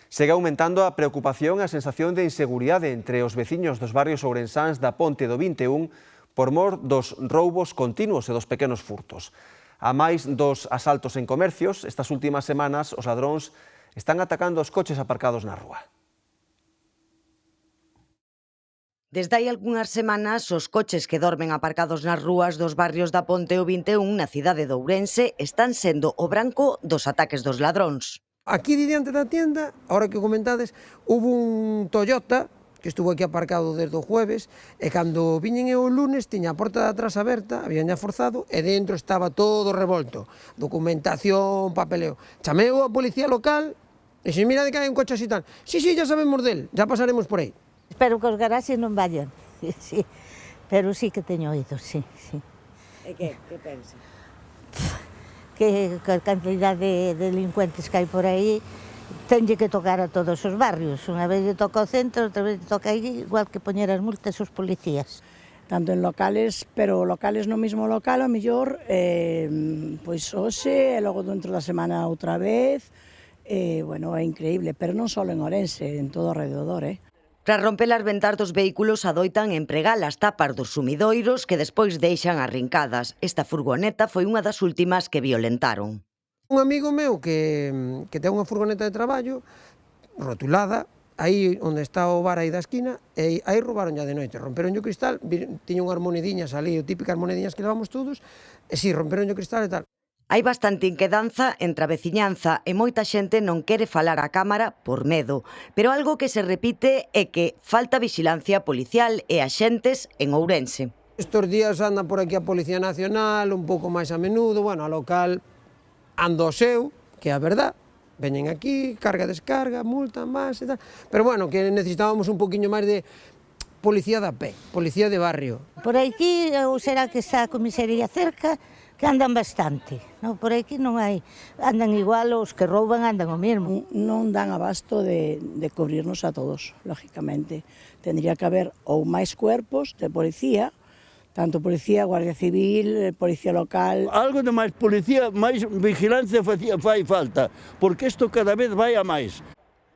Segue aumentando a preocupación e a sensación de inseguridade entre os veciños dos barrios ourensáns da Ponte do 21 por mor dos roubos continuos e dos pequenos furtos. A máis dos asaltos en comercios, estas últimas semanas os ladróns están atacando os coches aparcados na rúa. Desde hai algunhas semanas, os coches que dormen aparcados nas rúas dos barrios da Ponte o 21 na cidade de Ourense están sendo o branco dos ataques dos ladróns. Aquí diante da tienda, ahora que comentades, hubo un Toyota que estuvo aquí aparcado desde o jueves e cando viñen o lunes tiña a porta de atrás aberta, habían forzado e dentro estaba todo revolto, documentación, papeleo. Chamei a policía local e xe, mira de que hai un coche así tal. Sí, ya sabemos del, ya pasaremos por aí. Espero que os garaxes non vayan, sí, pero sí que teño oído, sí. E que pensa? Que a cantidad de delincuentes que hai por aí tenlle que tocar a todos os barrios. Unha vez lle toca ao centro, outra vez lle toca aí, igual que poñer as multas aos policías. Tanto en locales, pero locales no mismo local, a mellor, pois hoxe, e logo dentro da semana outra vez, bueno, é increíble, pero non só en Ourense, en todo o alrededor, Para romper as ventas dos vehículos adoitan empregar as tapas dos sumidoiros que despois deixan arrincadas. Esta furgoneta foi unha das últimas que violentaron. Un amigo meu que ten unha furgoneta de traballo rotulada, aí onde está o bar aí da esquina, e aí roubaron ya de noite, romperon o cristal, tiña unhas monediñas ali, típicas monediñas que levamos todos, e si, romperon o cristal e tal. Hai bastante inquedanza entre a veciñanza e moita xente non quere falar á cámara por medo. Pero algo que se repite é que falta vixilancia policial e axentes en Ourense. Estos días anda por aquí a Policía Nacional, un pouco máis a menudo, bueno, a local anda o seu, que é a verdad, veñen aquí, carga, descarga, multa, máis e tal. Pero bueno, que necesitábamos un poquinho máis de policía de a pé, policía de barrio. Por aquí, ou será que está a comisaría cerca, que andan bastante, non? Por aquí non hai, andan igual, os que rouban andan o mesmo. Non dan abasto de cubrirnos a todos, lógicamente. Tendría que haber ou máis cuerpos de policía, tanto policía, Guardia Civil, policía local. Algo de máis policía, máis vigilancia fai falta, porque isto cada vez vai a máis.